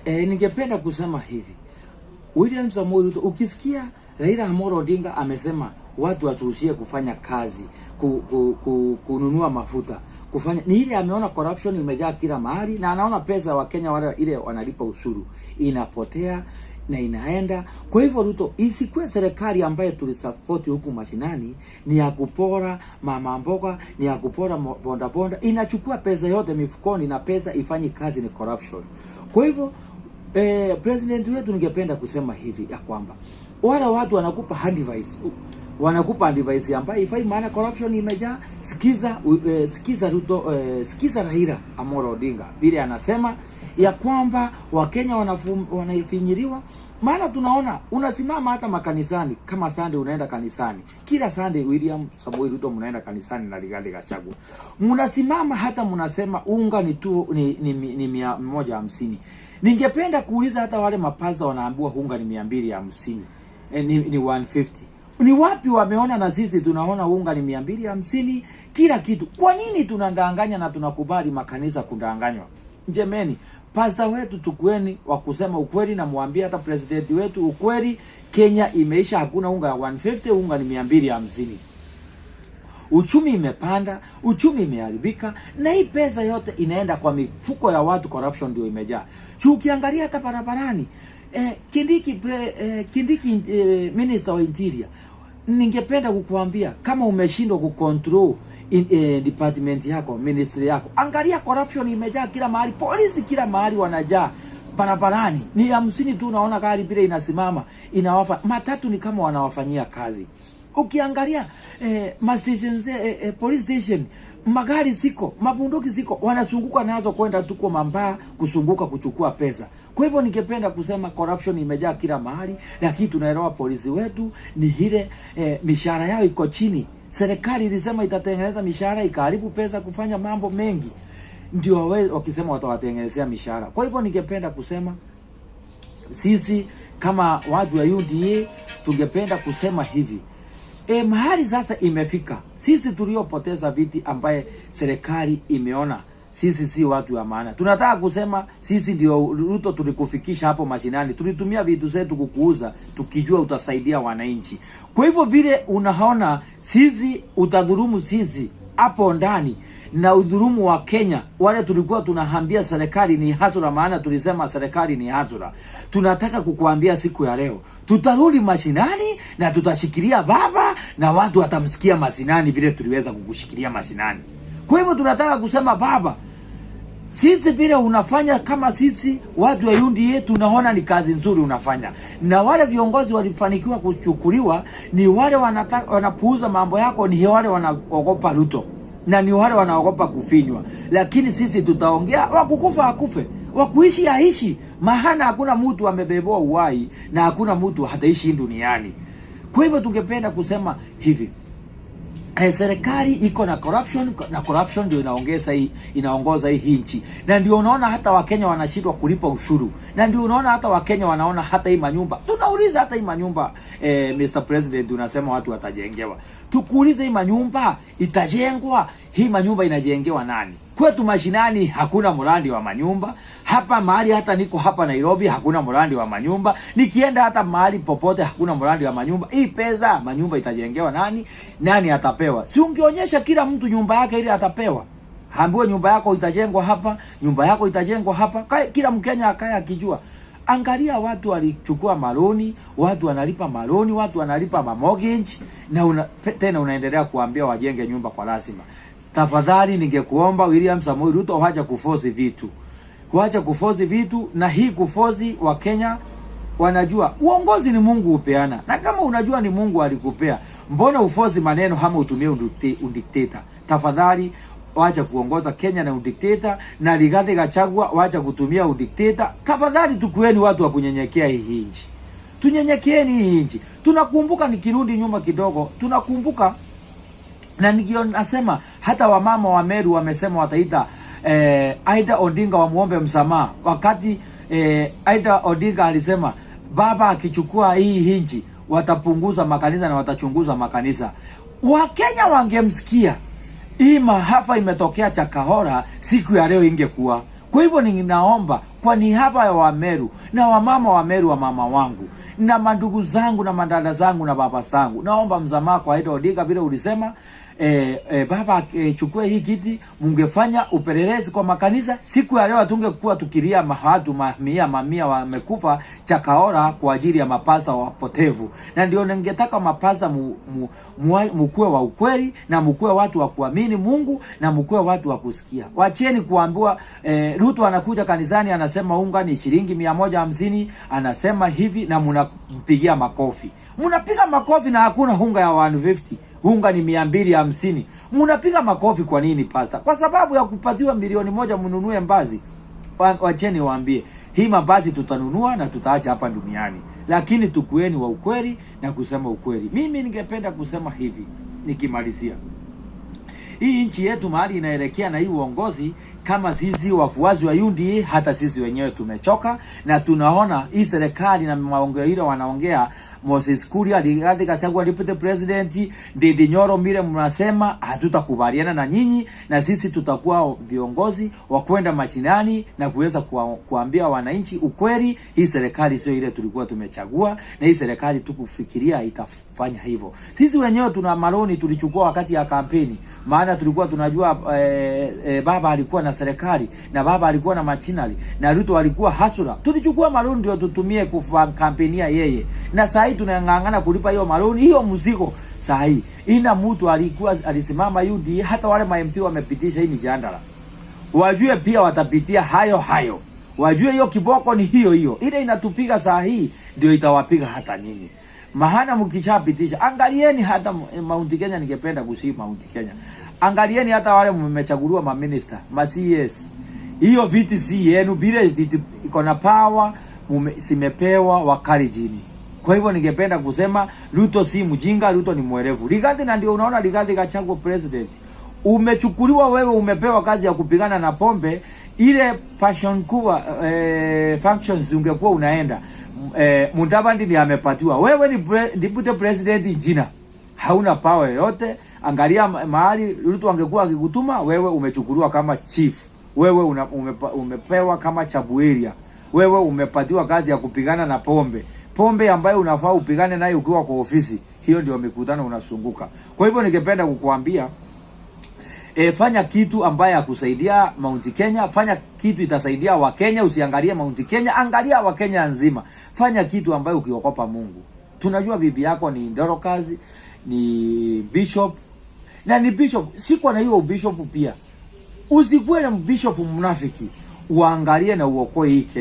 ningependa kusema hivi. William Samoei Ruto, ukisikia Raila Amolo Odinga amesema watu waturushie kufanya kazi, kununua mafuta, kufanya ni ile ameona corruption imejaa kila mahali, na anaona pesa wa Kenya wale ile wanalipa ushuru inapotea na inaenda. Kwa hivyo Ruto, isikue serikali ambaye tulisupport huku mashinani ni ya kupora mama mboga, ni ya kupora bonda bonda, inachukua pesa yote mifukoni na pesa ifanyi kazi, ni corruption. Kwa hivyo president wetu, ningependa kusema hivi ya kwamba wale watu wanakupa advice ambayo ifai, maana corruption imejaa. Sikiza Ruto, sikiza Raila Amolo Odinga vile anasema ya kwamba Wakenya wanafinyiriwa. Maana tunaona unasimama hata makanisani, kama Sunday unaenda kanisani, kila Sunday William Samoei Ruto mnaenda kanisani na Rigathi Gachagua, mnasimama hata mnasema unga ni 150. Ningependa kuuliza hata wale mapaza wanaambiwa unga ni 250, ni 150. Ni wapi wameona? Na sisi tunaona unga ni 250 kila kitu. Kwa nini tunadanganya na tunakubali makanisa kudanganywa? Njemeni, pastor wetu tukweni wa kusema ukweli, na muambie hata president wetu ukweli. Kenya imeisha, hakuna unga ya 150, unga ni 250. Uchumi imepanda, uchumi imeharibika, na hii pesa yote inaenda kwa mifuko ya watu. Corruption ndio imejaa. Ukiangalia hata barabarani, Kindiki Minister wa Interior, ningependa kukuambia kama umeshindwa kucontrol department yako, ministry yako, angalia corruption imejaa kila mahali. Polisi kila mahali wanajaa barabarani. Ni 50 tu unaona gari bila inasimama inawafa. Matatu ni kama wanawafanyia kazi. Ukiangalia police station, magari ziko, mabunduki ziko, wanazunguka nazo kwenda tu kwa mambaa kusunguka kuchukua pesa. Kwa hivyo ningependa kusema corruption imejaa kila mahali, lakini tunaelewa polisi wetu ni ile mishahara yao iko chini. Serikali ilisema itatengeneza mishahara, ikaharibu pesa kufanya mambo mengi, ndio wakisema watawatengenezea mishahara. Kwa hivyo ningependa kusema sisi kama watu wa UDA tungependa kusema hivi. Mahali sasa imefika, sisi tuliopoteza viti ambaye serikali imeona sisi si watu wa maana. Tunataka kusema sisi ndio Ruto, tulikufikisha hapo mashinani, tulitumia vitu zetu kukuuza tukijua utasaidia wananchi. Kwa hivyo vile unaona sisi utadhurumu sisi hapo ndani na udhurumu wa Kenya, wale tulikuwa tunahambia serikali ni hasura, maana tulisema serikali ni hasura. Tunataka kukuambia siku ya leo tutarudi mashinani na tutashikilia baba, na watu watamsikia mashinani vile tuliweza kukushikilia mashinani. Kwa hivyo tunataka kusema baba, sisi vile unafanya, kama sisi watu wa UDA tunaona ni kazi nzuri unafanya, na wale viongozi walifanikiwa kuchukuliwa ni wale wanapuuza mambo yako, ni wale wanaogopa Ruto, na ni wale wanaogopa kufinywa. Lakini sisi tutaongea, wakukufa akufe, wakuishi aishi, maana hakuna mtu amebebwa uhai na hakuna mtu hataishi duniani. Kwa hivyo tungependa kusema hivi, serikali iko na corruption, na corruption ndio inaongoza hii nchi. Na ndio unaona hata Wakenya wanashindwa kulipa ushuru. Na ndio unaona hata Wakenya wanaona hata hii manyumba. Tunauliza hata hii manyumba, Mr. President, unasema watu watajengewa. Tukuulize, hii manyumba itajengwa, hii manyumba inajengewa nani? Kwetu mashinani hakuna mradi wa manyumba. Hapa mahali hata niko hapa Nairobi hakuna mradi wa manyumba. Nikienda hata mahali popote hakuna mradi wa manyumba. Hii pesa manyumba itajengewa nani? Nani atapewa? Si ungeonyesha kila mtu nyumba yake ili atapewa. Haambiwe nyumba yako itajengwa hapa, nyumba yako itajengwa hapa. Kila Mkenya akaya akijua. Angalia watu walichukua maloni, watu wanalipa maloni, watu wanalipa mortgage, na tena unaendelea kuambia wajenge nyumba kwa lazima. Tafadhali ningekuomba William Samoei Ruto, waacha kuforce vitu. Waacha kuforce vitu, na hii kuforce wa Kenya wanajua uongozi ni Mungu upeana. Na kama unajua ni Mungu alikupea, mbona uforce maneno kama utumie udikteta? Tafadhali waacha kuongoza Kenya na udikteta, na Rigathi Gachagua waacha kutumia udikteta. Tafadhali tukueni watu wa kunyenyekea hii nchi. Tunyenyekeeni hii nchi. Tunakumbuka, nikirudi nyuma kidogo, tunakumbuka na nasema hata wamama wa Meru wamesema wataita Aida Odinga wamuombe msamaha. Wakati Aida Odinga alisema baba akichukua hii nchi watapunguza makanisa na watachunguza makanisa, Wakenya wangemsikia. Hii mahafa imetokea Chakahora siku ya leo ingekuwa. Kwa hivyo ninaomba kwa niaba ya Wameru na wamama wa Meru, wa mama wangu na mandugu zangu na mandada zangu na baba zangu, naomba msamaha kwa Raila Odinga vile ulisema baba chukue hii kiti, mungefanya upelelezi kwa makanisa. Siku ya leo tungekuwa tukilia mahatu mamia wamekufa chakaora kwa ajili ya mapasta wapotevu. Na ndio ningetaka mapasta mkue wa ukweli, na mkue watu wa kuamini Mungu, na mkue watu wa kusikia. Wacheni kuambiwa Ruto anakuja kanisani anasema unga ni shilingi 150, anasema hivi na mnampigia makofi. Mnapiga makofi na hakuna unga ya 150. Unga ni 250. Mnapiga makofi kwa nini pasta? Kwa sababu ya kupatiwa milioni 1 mnunue mbazi. Wacheni waambie, hii mabasi tutanunua na tutaacha hapa duniani. Lakini tukueni wa ukweli na kusema ukweli. Mimi ningependa kusema hivi nikimalizia. Hii nchi yetu mahali inaelekea na hii uongozi, kama sisi wafuazi wa UNDA, hata sisi wenyewe tumechoka, na tunaona hii serikali na maongeo hilo wanaongea Moses Kuria Rigathi Gachagua deputy president Ndindi Nyoro mire mnasema hatutakubaliana na nyinyi, na sisi tutakuwa viongozi wa kwenda machinani na kuweza kuambia wananchi ukweli. Hii serikali sio ile tulikuwa tumechagua, na hii serikali tukufikiria itafanya hivyo. Sisi wenyewe tuna maloni tulichukua wakati ya kampeni, maana tulikuwa tunajua baba alikuwa na serikali na baba alikuwa na machinali na Ruto alikuwa hasura. Tulichukua maloni ndio tutumie kufanya kampenia yeye, na sasa tunangangana kulipa hiyo maloni. Hiyo mzigo sasa ina mtu alikuwa alisimama UDA, hata wale ma MP wamepitisha hii mijadala, wajue pia watapitia hayo. Wajue hiyo kiboko ni hiyo ile inatupiga saa hii ndio itawapiga hata nyinyi. Mahana mkichapitisha, angalieni hata Mount Kenya. Ningependa kusihi Mount Kenya, angalieni hata wale mmechaguliwa ma minister, ma CS, hiyo viti si yenu, bila viti iko na power simepewa wakali jini. Kwa hivyo ningependa kusema Ruto si mjinga, Ruto ni mwerevu. Rigathi, na ndio unaona Rigathi Gachagua president, umechukuliwa wewe, umepewa kazi ya kupigana na pombe. Ile passion kuwa functions ungekuwa unaenda Mudavadi ni amepatiwa. Wewe ni deputy president jina, hauna power yoyote. Angalia mahali Ruto angekuwa akikutuma wewe, umechukuliwa kama chief. Wewe umepewa kama chabueria. Wewe umepatiwa kazi ya kupigana na pombe ambayo unafaa upigane nayo ukiwa kwa ofisi. Hiyo ndio mikutano unasunguka. Kwa hivyo ningependa kukuambia fanya kitu ambaye akusaidia Mount Kenya, fanya kitu itasaidia Wakenya. Usiangalie Mount Kenya, angalia Wakenya nzima. Fanya kitu ambaye ukiokopa Mungu. Tunajua bibi yako ni ndorokazi, ni bishop, na ni bishop siko na hiyo bishop pia. Usikuwe na bishop mnafiki, uangalie na uokoe hii Kenya.